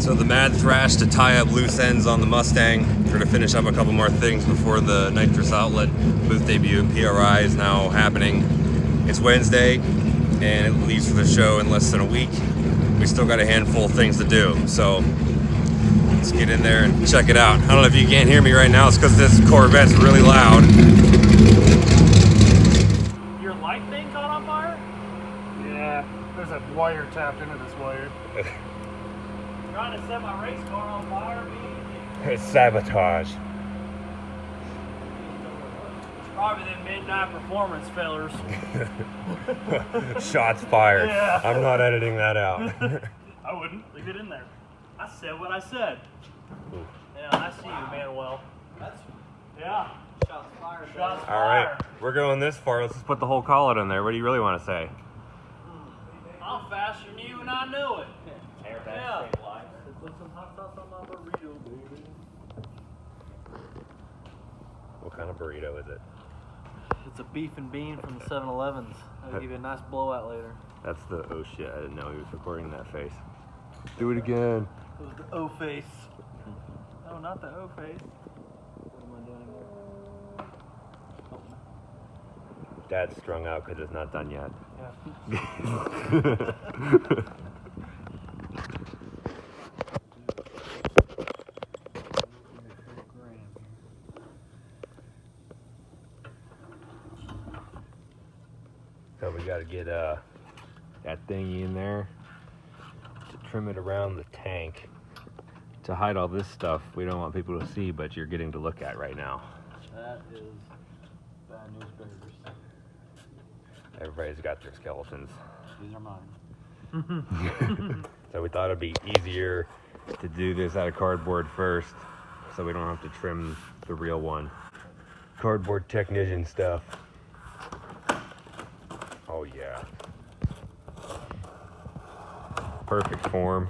So the mad thrash to tie up loose ends on the Mustang. We're gonna finish up a couple more things before the nitrous outlet booth debut in PRI is now happening. It's Wednesday and it leaves for the show in less than a week. We still got a handful of things to do, so let's get in there and check it out. I don't know if you can't hear me right now, it's because this Corvette's really loud. Your light thing caught on fire? Yeah, there's a wire tapped into this wire. Trying to set my race car on fire, It's sabotage. It's probably the midnight performance fellers. Shots fired. Yeah. I'm not editing that out. I wouldn't. Leave it in there. I said what I said. Ooh. Yeah, I see you, Manuel. Yeah. Shots fired. Shots All right, fired. we're going this far. Let's just put the whole collet in there. What do you really want to say? I'm faster than you and I know it. Airbag Yeah. save life. Put some hot sauce on my burrito, baby. What kind of burrito is it? It's a beef and bean from the 7-Elevens. I'll give you a nice blowout later. That's the, oh shit, I didn't know he was recording that face. Do it again. It was the O face. No, not the O face. What am I doing here? Dad's strung out because it's not done yet. Yeah. So we got to get that thingy in there to trim it around the tank to hide all this stuff we don't want people to see, but you're getting to look at right now. That is bad news bears. Everybody's got their skeletons. These are mine. So we thought it'd be easier to do this out of cardboard first, so we don't have to trim the real one. Cardboard technician stuff. Oh yeah. Perfect form.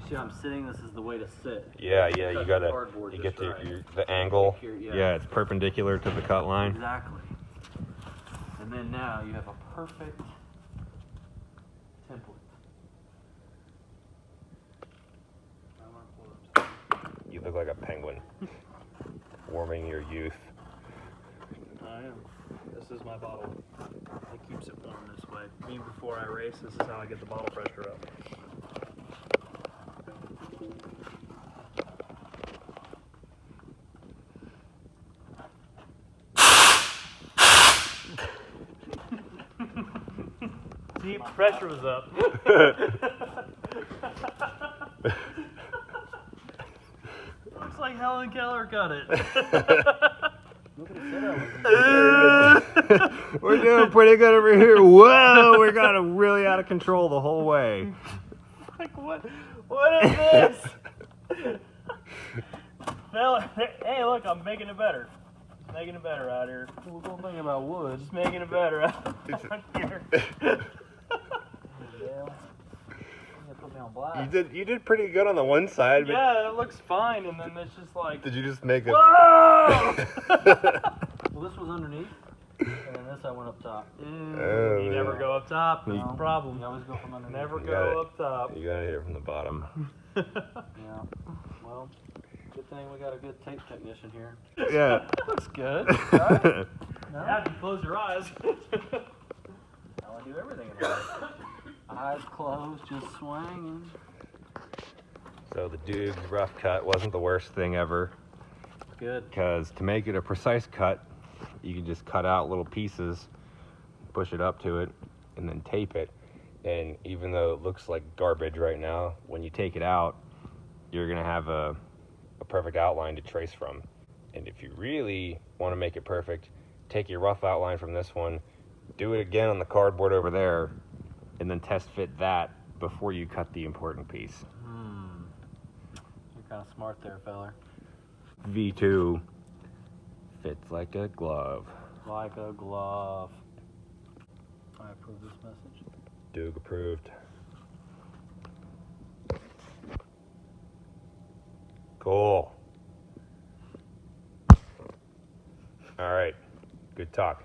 See how I'm sitting? This is the way to sit. Yeah, you Cut gotta, the cardboard you just get right. the angle. Yeah. Yeah, it's perpendicular to the cut line. Exactly. And then now you have a perfect template. You look like a penguin. Warming your youth. I am. This is my bottle. It keeps it warm this way. Me before I race, this is how I get the bottle pressure up. See, pressure was up. Looks like Helen Keller cut it. We're doing pretty good over here. Whoa, we got it really out of control the whole way. Like what is this? Fella, hey, look, I'm making it better. Making it better out here. Well, don't think about wood. Just making it better out here. Put me on blast. You did pretty good on the one side, but Yeah, it looks fine, and then it's just like, did you just make it? whoa! Well, this was underneath, and then this I went up top. Oh, You never yeah. go up top. That's the No, problem. You always go from underneath. Never You go got it. up top. You gotta hit it from the bottom. Yeah. Well, good thing we got a good tape technician here. Yeah. Looks good. Right? No? Yeah, if you close your eyes. Now I do everything in life. Eyes closed, just swinging. So the Duke's rough cut wasn't the worst thing ever, Good. because to make it a precise cut, you can just cut out little pieces, push it up to it, and then tape it. And even though it looks like garbage right now, when you take it out, you're gonna have a perfect outline to trace from. And if you really want to make it perfect, take your rough outline from this one, do it again on the cardboard over there, and then test fit that before you cut the important piece. You're kind of smart there, feller. V2 fits like a glove. Like a glove. I approve this message. Duke approved. Cool. All right, good talk.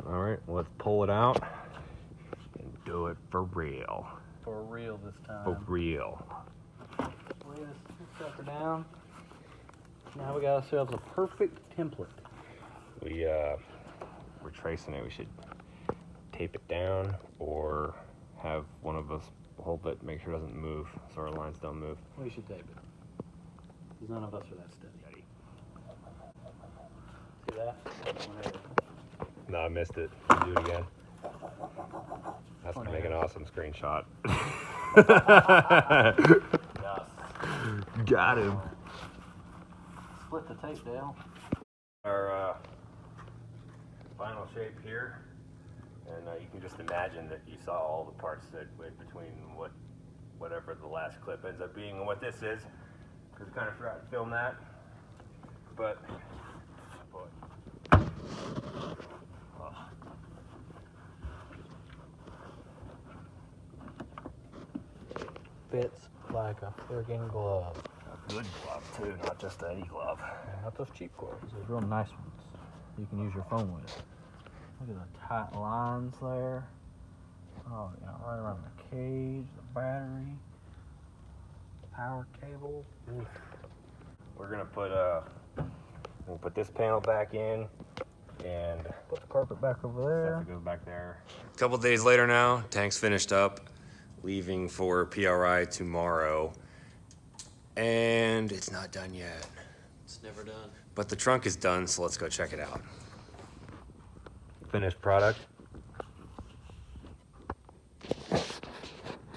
All right, let's pull it out and do do it for real. For real this time. For real. Lay this sucker down. Now we got ourselves a perfect template. We're tracing it. We should tape it down or have one of us hold it, make sure it doesn't move, so our lines don't move. We should tape it. Because none of us are that steady. See that? Whenever. No, I missed it. Do it again. That's gonna make an awesome screenshot. Yes. Got him. Split the tape, Dale. Our final shape here, and you can just imagine that you saw all the parts that went between whatever the last clip ends up being and what this is, because I kind of forgot to film that, but Fits like a friggin' glove. a good glove too, not just any glove. And not those cheap gloves, those real nice ones you can use your phone with. Look at the tight lines there. Oh, yeah, right around the cage, the battery, power cable. Oof. We're gonna put we'll put this panel back in and Put the carpet back over there. stuff that goes back there. A couple days later now, tank's finished up, leaving for PRI tomorrow, and it's not done yet. It's never done. But the trunk is done, so let's go check it out. Finished product.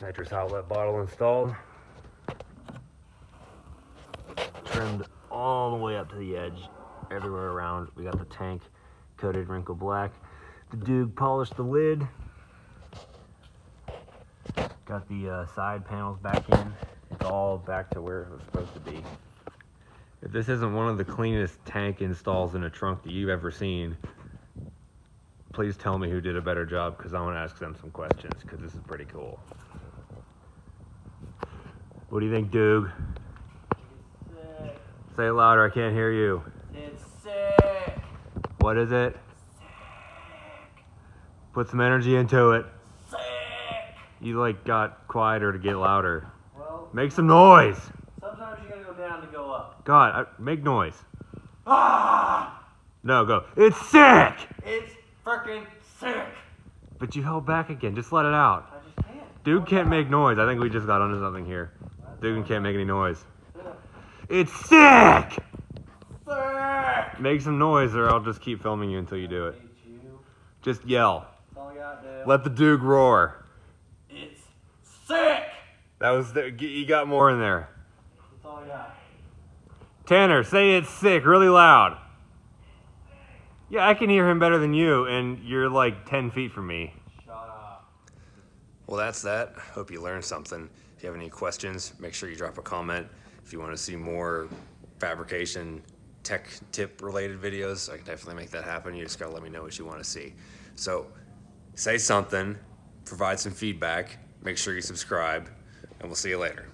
Nitrous outlet bottle installed. Trimmed all the way up to the edge, everywhere around. We got the tank coated wrinkle black. The Duke polished the lid. Got the side panels back in. It's all back to where it was supposed to be. If this isn't one of the cleanest tank installs in a trunk that you've ever seen, please tell me who did a better job, because I want to ask them some questions, because this is pretty cool. What do you think, Doog? Sick. Say it louder, I can't hear you. It's sick. What is it? Put some energy into it. Sick. You like got quieter to get louder. Well, Make some noise. sometimes you gotta go down to go up. God, make noise. Ah! No, go. It's sick! It's freaking sick. But you held back again. Just let it out. I just can't. Dude can't make noise. I think we just got onto something here. Dude can't make any noise. It's sick! Sick. Make some noise or I'll just keep filming you until you do it. I hate you. Just yell. That's all I got, Dale. Let the Duke roar. It's sick. That was you got more in there. That's all I got. Tanner, say it's sick really loud. Yeah, I can hear him better than you, and you're like 10 feet from me. Shut up. Well, that's that. Hope you learned something. If you have any questions, make sure you drop a comment. If you want to see more fabrication, tech tip related videos, I can definitely make that happen. You just gotta let me know what you want to see. So, say something, provide some feedback, make sure you subscribe, and we'll see you later.